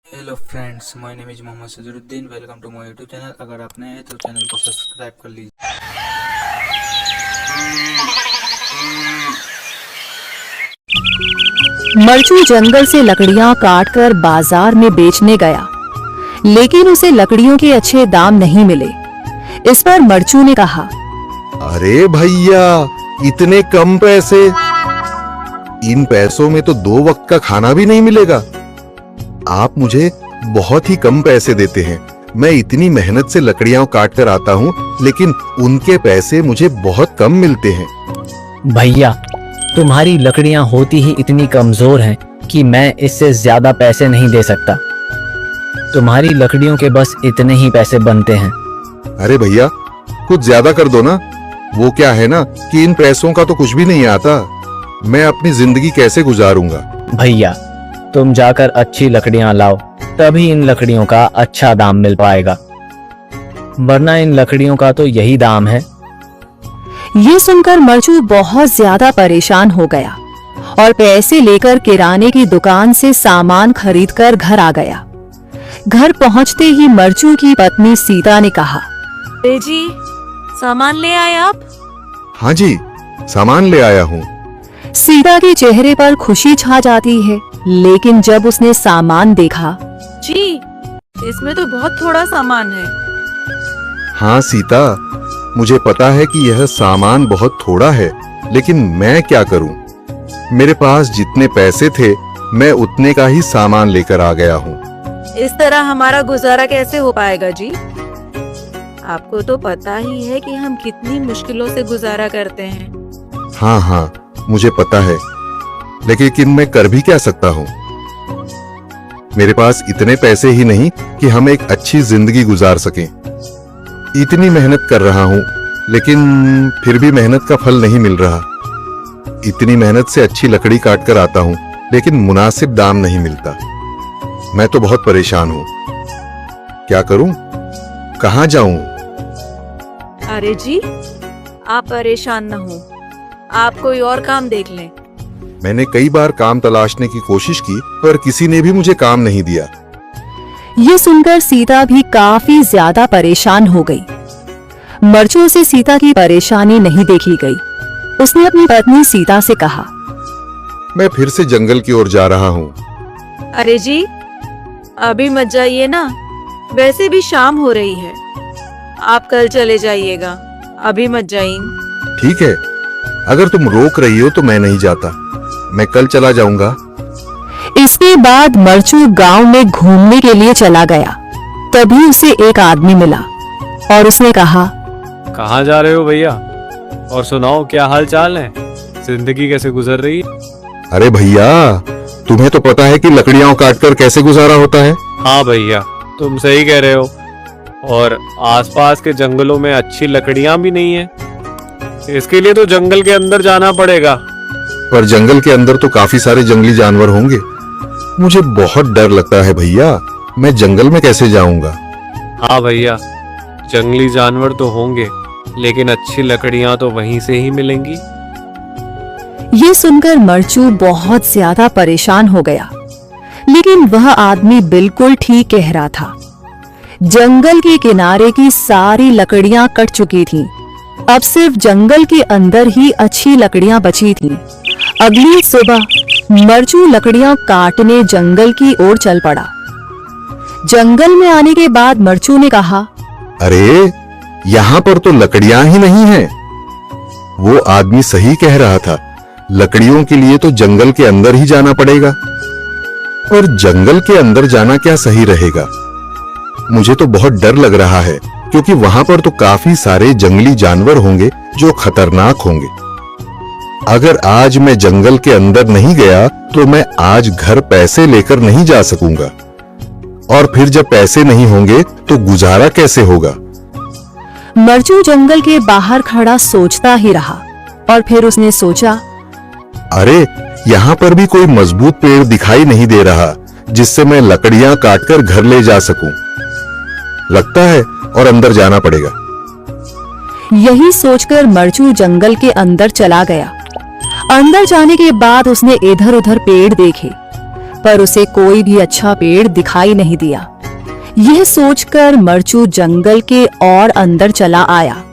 Hello friends, my name is Mohammad Sajruddin. Welcome to my YouTube channel. अगर आप नए हैं तो चैनल को सब्सक्राइब कर लीजिए। मरचू जंगल से लकड़ियां काटकर बाजार में बेचने गया, लेकिन उसे लकड़ियों के अच्छे दाम नहीं मिले। इस पर मरचू ने कहा, अरे भैया, इतने कम पैसे? इन पैसों में तो 2 वक्त का खाना भी नहीं मिलेगा। आप मुझे बहुत ही कम पैसे देते हैं। मैं इतनी मेहनत से लकड़ियां काट कर आता हूँ, लेकिन उनके पैसे मुझे बहुत कम मिलते हैं। भैया, तुम्हारी लकड़ियां होती ही इतनी कमजोर हैं कि मैं इससे ज्यादा पैसे नहीं दे सकता। तुम्हारी लकड़ियों के बस इतने ही पैसे बनते हैं। अरे भैया, कुछ ज्यादा कर दो ना। वो क्या है ना कि इन पैसों का तो कुछ भी नहीं आता। मैं अपनी जिंदगी कैसे गुजारूंगा? भैया, तुम जाकर अच्छी लकड़ियां लाओ, तभी इन लकड़ियों का अच्छा दाम मिल पाएगा, वरना इन लकड़ियों का तो यही दाम है। ये सुनकर मरचू बहुत ज्यादा परेशान हो गया और पैसे लेकर किराने की दुकान से सामान खरीदकर घर आ गया। घर पहुंचते ही मरचू की पत्नी सीता ने कहा, अरे जी, सामान ले आए आप? हाँ जी, सामान ले आया हूँ। सीता के चेहरे पर खुशी छा जाती है, लेकिन जब उसने सामान देखा, जी, इसमें तो बहुत थोड़ा सामान है। हाँ सीता, मुझे पता है कि यह सामान बहुत थोड़ा है, लेकिन मैं क्या करूं? मेरे पास जितने पैसे थे, मैं उतने का ही सामान लेकर आ गया हूँ। इस तरह हमारा गुजारा कैसे हो पाएगा जी? आपको तो पता ही है कि हम कितनी मुश्किलों से गुजारा करते हैं। हाँ हाँ, मुझे पता है, लेकिन मैं कर भी क्या सकता हूँ? मेरे पास इतने पैसे ही नहीं कि हम एक अच्छी जिंदगी गुजार सकें। इतनी मेहनत कर रहा हूँ, लेकिन फिर भी मेहनत का फल नहीं मिल रहा। इतनी मेहनत से अच्छी लकड़ी काट कर आता हूँ, लेकिन मुनासिब दाम नहीं मिलता। मैं तो बहुत परेशान हूँ। क्या करूँ? कहाँ जाऊँ? अरे जी, आप परेशान न हो, आप कोई और काम देख लें। मैंने कई बार काम तलाशने की कोशिश की, पर किसी ने भी मुझे काम नहीं दिया। ये सुनकर सीता भी काफी ज्यादा परेशान हो गई। मरचू से सीता की परेशानी नहीं देखी गई। उसने अपनी पत्नी सीता से कहा, मैं फिर से जंगल की ओर जा रहा हूँ। अरे जी, अभी मत जाइए ना, वैसे भी शाम हो रही है। आप कल चले जाइएगा, अभी मत जाइए। ठीक है, अगर तुम रोक रही हो तो मैं नहीं जाता। मैं कल चला जाऊंगा। इसके बाद मरचू गांव में घूमने के लिए चला गया। तभी उसे एक आदमी मिला और उसने कहा, कहाँ जा रहे हो भैया? और सुनाओ, क्या हाल चाल है? जिंदगी कैसे गुजर रही है? अरे भैया, तुम्हें तो पता है कि लकड़ियां काटकर कैसे गुजारा होता है। हाँ भैया, तुम सही कह रहे हो। और आसपास के जंगलों में अच्छी लकड़ियां भी नहीं है। इसके लिए तो जंगल के अंदर जाना पड़ेगा। पर जंगल के अंदर तो काफी सारे जंगली जानवर होंगे। मुझे बहुत डर लगता है भैया, मैं जंगल में कैसे जाऊंगा? हाँ भैया, जंगली जानवर तो होंगे, लेकिन अच्छी लकड़ियां तो वहीं से ही मिलेंगी। ये सुनकर मरचू बहुत ज्यादा परेशान हो गया, लेकिन वह आदमी बिल्कुल ठीक कह रहा था। जंगल के किनारे की सारी लकड़ियां कट चुकी थीं। अब सिर्फ जंगल के अंदर ही अच्छी लकड़ियां बची थीं। अगली सुबह मरचू लकड़ियां काटने जंगल की ओर चल पड़ा। जंगल में आने के बाद मरचू ने कहा, अरे, यहाँ पर तो लकड़ियां ही नहीं हैं। वो आदमी सही कह रहा था, लकड़ियों के लिए तो जंगल के अंदर ही जाना पड़ेगा। और जंगल के अंदर जाना क्या सही रहेगा? मुझे तो बहुत डर लग रहा है, क्योंकि वहां पर तो काफी सारे जंगली जानवर होंगे जो खतरनाक होंगे। अगर आज मैं जंगल के अंदर नहीं गया तो मैं आज घर पैसे लेकर नहीं जा सकूंगा, और फिर जब पैसे नहीं होंगे तो गुजारा कैसे होगा? मरचू जंगल के बाहर खड़ा सोचता ही रहा और फिर उसने सोचा, अरे, यहाँ पर भी कोई मजबूत पेड़ दिखाई नहीं दे रहा जिससे मैं लकड़ियां काटकर घर ले जा सकूं। लगता है और अंदर जाना पड़ेगा। यही सोचकर मरचू जंगल के अंदर चला गया। अंदर जाने के बाद उसने इधर उधर पेड़ देखे, पर उसे कोई भी अच्छा पेड़ दिखाई नहीं दिया। यह सोचकर मरचू जंगल के और अंदर चला आया।